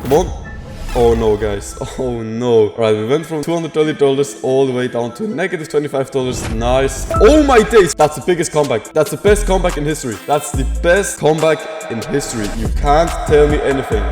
Come on. Oh no, guys. Oh no. Alright, we went from $230 all the way down to negative $25. Nice. Oh my days. That's the biggest comeback. That's the best comeback in history. That's the best comeback in history. You can't tell me anything.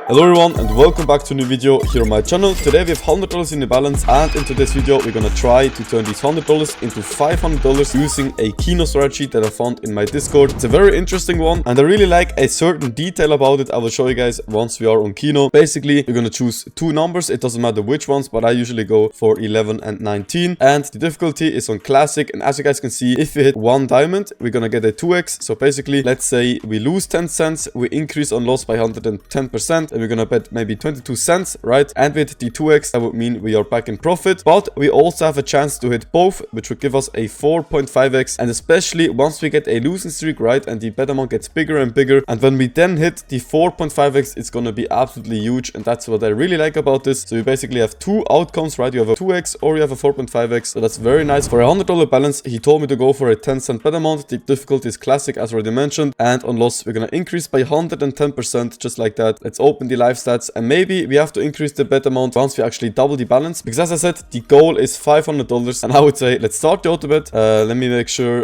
Hello everyone and welcome back to a new video here on my channel. Today we have $100 in the balance, and in today's video we're gonna try to turn these $100 into $500 using a Kino strategy that I found in my Discord. It's a very interesting one and I really like a certain detail about it. I will show you guys once we are on Kino. Basically, you're gonna choose two numbers. It doesn't matter which ones, but I usually go for 11 and 19. And the difficulty is on classic, and as you guys can see, if we hit one diamond, we're gonna get a 2x. So basically, let's say we lose 10 cents, we increase on loss by 110%. And we're gonna bet maybe 22 cents, right? And with the 2x, that would mean we are back in profit. But we also have a chance to hit both, which would give us a 4.5x. And especially once we get a losing streak, right? And the bet amount gets bigger and bigger. And when we then hit the 4.5x, it's gonna be absolutely huge. And that's what I really like about this. So you basically have two outcomes, right? You have a 2x or you have a 4.5x. So that's very nice. For a $100 balance, he told me to go for a 10-cent bet amount. The difficulty is classic, as already mentioned. And on loss, we're gonna increase by 110%, just like that. Let's open the live stats, and maybe we have to increase the bet amount once we actually double the balance, because as I said, the goal is $500. And I would say let's start the auto bet. Let me make sure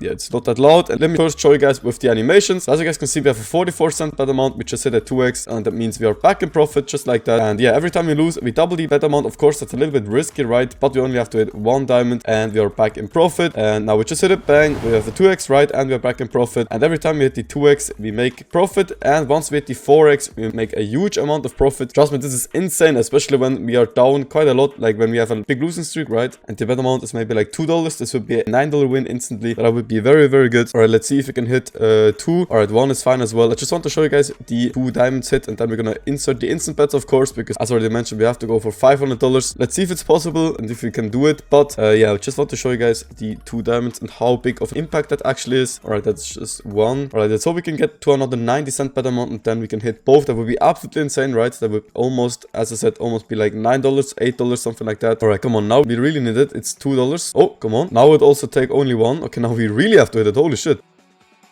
yeah, it's not that loud, and let me first show you guys with the animations. As you guys can see, we have a 44-cent bet amount, which just hit at 2x, and that means we are back in profit, just like that. And yeah, every time we lose, we double the bet amount. Of course, that's a little bit risky, right? But we only have to hit one diamond and we are back in profit. And now we just hit it, bang, we have the 2x, right? And we are back in profit. And every time we hit the 2x, we make profit, and once we hit the 4x, we make a huge amount of profit. Trust me, this is insane, especially when we are down quite a lot, like when we have a big losing streak, right? And the bet amount is maybe like $2. This would be a $9 win instantly. That would be very, very good. All right, let's see if we can hit 2. All right, 1 is fine as well. I just want to show you guys the 2 diamonds hit, and then we're gonna insert the instant bets, of course, because as already mentioned, we have to go for $500. Let's see if it's possible and if we can do it. But yeah, I just want to show you guys the 2 diamonds and how big of an impact that actually is. All right, that's just 1. All right, let's hope we can get to another 90-cent bet amount, and then we can hit both. That would be absolutely insane, right? That would almost, as I said, almost be like $9, $8, something like that. All right, come on, now we really need it. It's $2. Oh, come on. Now it would also take only 1. Okay, now we really have to hit it. Holy shit.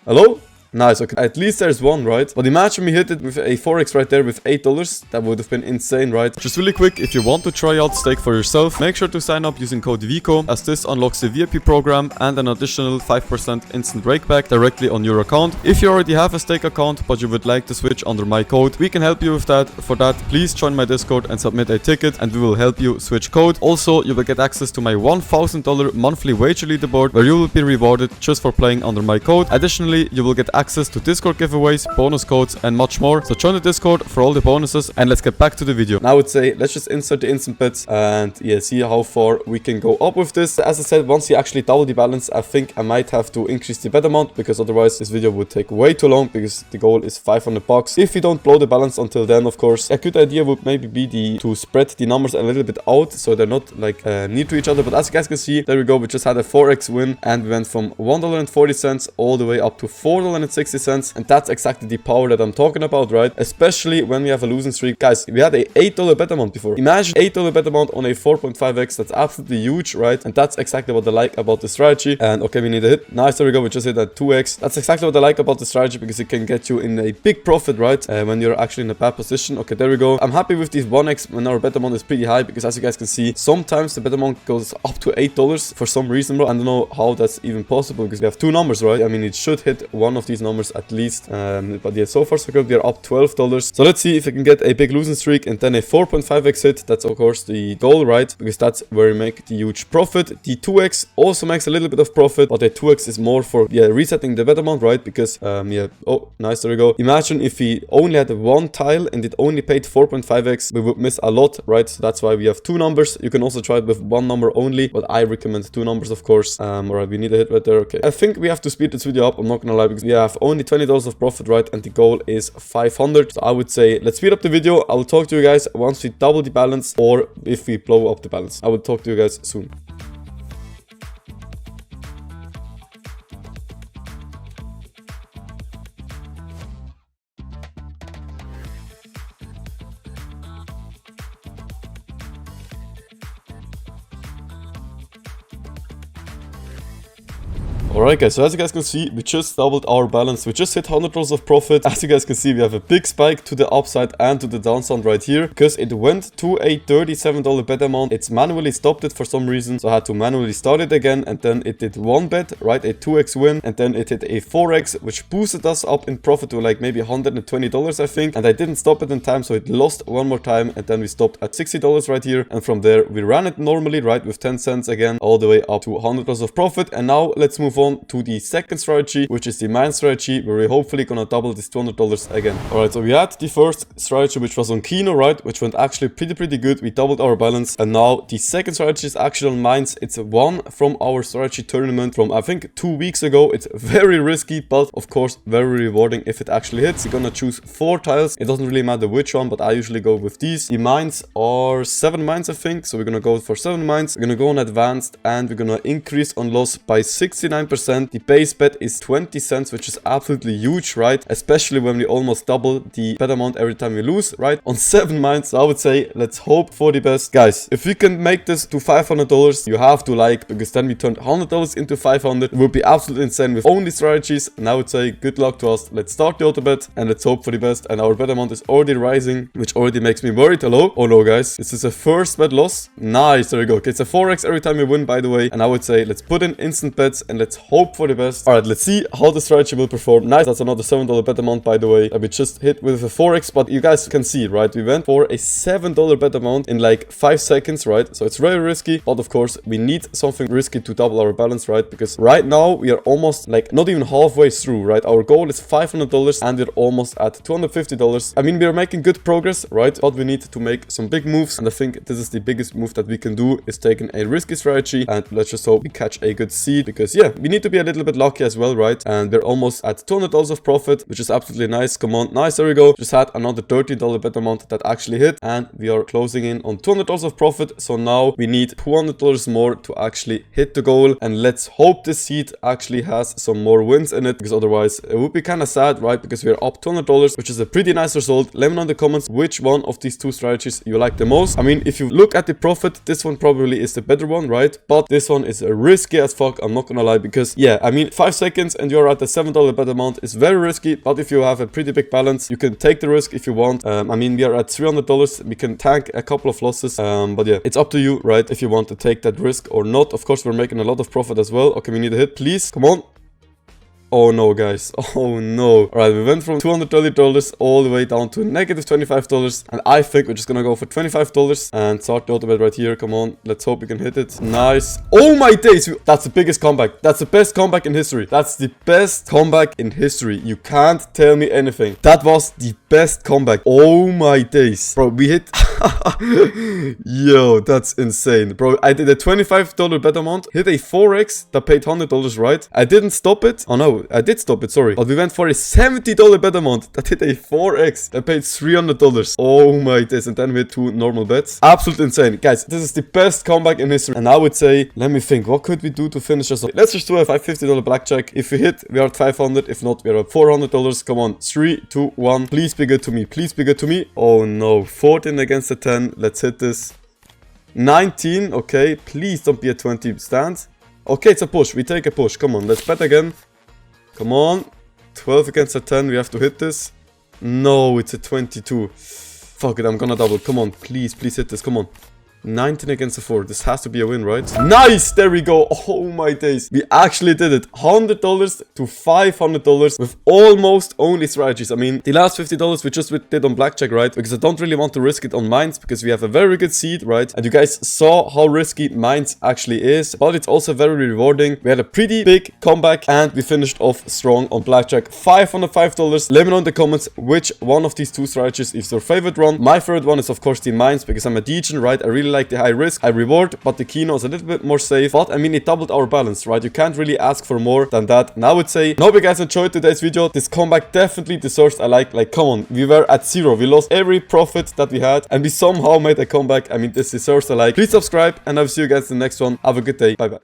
Hello? Nice, okay. At least there's 1, right? But imagine we hit it with a 4x right there with $8. That would have been insane, right? Just really quick, if you want to try out stake for yourself, make sure to sign up using code VICO, as this unlocks the VIP program and an additional 5% instant rakeback directly on your account. If you already have a stake account, but you would like to switch under my code, we can help you with that. For that, please join my Discord and submit a ticket, and we will help you switch code. Also, you will get access to my $1,000 monthly wager leaderboard, where you will be rewarded just for playing under my code. Additionally, you will get access to Discord giveaways, bonus codes, and much more. So join the Discord for all the bonuses, and let's get back to the video. Now I would say let's just insert the instant bets and yeah, see how far we can go up with this. As I said, once you actually double the balance, I think I might have to increase the bet amount, because otherwise this video would take way too long, because the goal is $500. If we don't blow the balance until then, of course, a good idea would maybe be to spread the numbers a little bit out so they're not like near to each other. But as you guys can see, there we go. We just had a 4x win, and we went from $1.40 all the way up to $4.60. And that's exactly the power that I'm talking about, right? Especially when we have a losing streak. Guys, we had a $8 bet amount before. Imagine $8 bet amount on a 4.5x. That's absolutely huge, right? And that's exactly what I like about the strategy. And okay, we need a hit. Nice, there we go. We just hit that 2x. That's exactly what I like about the strategy, because it can get you in a big profit, right? When you're actually in a bad position. Okay, there we go. I'm happy with these 1x when our bet amount is pretty high, because as you guys can see, sometimes the bet amount goes up to $8 for some reason, bro. I don't know how that's even possible, because we have 2 numbers, right? I mean, it should hit one of these numbers at least. But yeah, so far so good. We are up $12. So let's see if we can get a big losing streak and then a 4.5x hit. That's of course the goal, right? Because that's where we make the huge profit. The 2x also makes a little bit of profit, but the 2x is more for yeah, resetting the bet amount, right? Because yeah, oh nice, there we go. Imagine if we only had 1 tile and it only paid 4.5x, we would miss a lot, right? So that's why we have 2 numbers. You can also try it with 1 number only, but I recommend 2 numbers, of course. All right, we need a hit right there. Okay, I think we have to speed this video up, I'm not gonna lie, because we have only $20 of profit, right? And the goal is 500. So I would say let's speed up the video. I will talk to you guys once we double the balance, or if we blow up the balance. I will talk to you guys soon. Alright guys, so as you guys can see, we just doubled our balance. We just hit $100 of profit. As you guys can see, we have a big spike to the upside and to the downside right here, because it went to a $37 bet amount. It's manually stopped it for some reason, so I had to manually start it again, and then it did one bet, right, a 2x win, and then it hit a 4x, which boosted us up in profit to like maybe $120 I think, and I didn't stop it in time, so it lost one more time, and then we stopped at $60 right here, and from there we ran it normally, right, with 10 cents again, all the way up to $100 of profit. And now let's move on to the second strategy, which is the mine strategy, where we're hopefully gonna double this $200 again. Alright, so we had the first strategy, which was on Kino, right, which went actually pretty good. We doubled our balance, and now the second strategy is actually on mines. It's one from our strategy tournament from I think 2 weeks ago. It's very risky, but of course very rewarding if it actually hits. You're gonna choose 4 tiles. It doesn't really matter which one, but I usually go with these. The mines are 7 mines I think, so we're gonna go for 7 mines. We're gonna go on advanced, and we're gonna increase on loss by 69%. The base bet is 20 cents, which is absolutely huge, right, especially when we almost double the bet amount every time we lose, right, on 7 mines. So I would say let's hope for the best. Guys, if we can make this to $500, you have to like, because then we turned $100 into 500. It would be absolutely insane with only strategies, and I would say good luck to us. Let's start the auto bet and let's hope for the best. And our bet amount is already rising, which already makes me worried. Hello? Oh no guys, this is a first bet loss. Nice, there we go. Okay, it's a 4x every time we win, by the way, and I would say let's put in instant bets and let's hope for the best. All right, let's see how the strategy will perform. Nice, that's another $7 bet amount, by the way, that we just hit with a 4x, but you guys can see, right, we went for a $7 bet amount in like 5 seconds, right? So it's very risky, but of course we need something risky to double our balance, right? Because right now we are almost like not even halfway through, right? Our goal is $500 and we're almost at $250. I mean, we are making good progress, right? But we need to make some big moves, and I think this is the biggest move that we can do, is taking a risky strategy, and let's just hope we catch a good seed, because yeah, we need to be a little bit lucky as well, right? And we're almost at $200 of profit, which is absolutely nice. Come on, nice, there we go. Just had another $30 bet amount that actually hit, and we are closing in on $200 of profit. So now we need $200 more to actually hit the goal, and let's hope this seed actually has some more wins in it, because otherwise it would be kind of sad, right? Because we're up $200, which is a pretty nice result. Let me know in the comments which one of these 2 strategies you like the most. I mean, if you look at the profit, this one probably is the better one, right? But this one is risky as fuck, I'm not gonna lie, because yeah, I mean, 5 seconds and you're at the $7 bet amount is very risky, but if you have a pretty big balance, you can take the risk if you want. I mean, we are at $300, we can tank a couple of losses, but yeah, it's up to you, right, if you want to take that risk or not. Of course, we're making a lot of profit as well. Okay, we need a hit, please, come on. Oh no guys, oh no. Alright, we went from $230 all the way down to negative $25, and I think we're just gonna go for $25 and start the auto bet right here. Come on, let's hope we can hit it. Nice. Oh my days, that's the biggest comeback. That's the best comeback in history. That's the best comeback in history. You can't tell me anything. That was the best comeback. Oh my days, bro, we hit yo, that's insane, bro. I did a $25 bet amount, hit a 4x that paid $100, right? I didn't stop it. Oh no, I did stop it, sorry. But we went for a $70 bet amount that hit a 4x that paid $300. Oh my days. And then we had 2 normal bets. Absolutely insane. Guys, this is the best comeback in history. And I would say, let me think, what could we do to finish this off? Let's just do a $550 blackjack. If we hit, we are at 500. If not, we are at $400. Come on, 3, 2, 1. Please be good to me. Please be good to me. Oh no, 14 against a 10. Let's hit this. 19, okay. Please don't be a 20 stand. Okay, it's a push. We take a push. Come on, let's bet again. Come on. 12 against a 10. We have to hit this. No, it's a 22. Fuck it, I'm gonna double. Come on, please, please hit this. Come on. 19 against a 4. This has to be a win, right? Nice! There we go. Oh my days. We actually did it. $100 to $500 with almost only strategies. I mean, the last $50 we just did on blackjack, right? Because I don't really want to risk it on mines, because we have a very good seed, right? And you guys saw how risky mines actually is, but it's also very rewarding. We had a pretty big comeback and we finished off strong on blackjack. $505. Let me know in the comments which one of these 2 strategies is your favorite one. My favorite one is of course the mines, because I'm a degen, right? I really like the high risk, high reward, but the Kino is a little bit more safe. But I mean, it doubled our balance, right? You can't really ask for more than that. And I would say, I hope you guys enjoyed today's video. This comeback definitely deserves a like. Like, come on, we were at 0. We lost every profit that we had, and we somehow made a comeback. I mean, this deserves a like. Please subscribe, and I'll see you guys in the next one. Have a good day. Bye bye.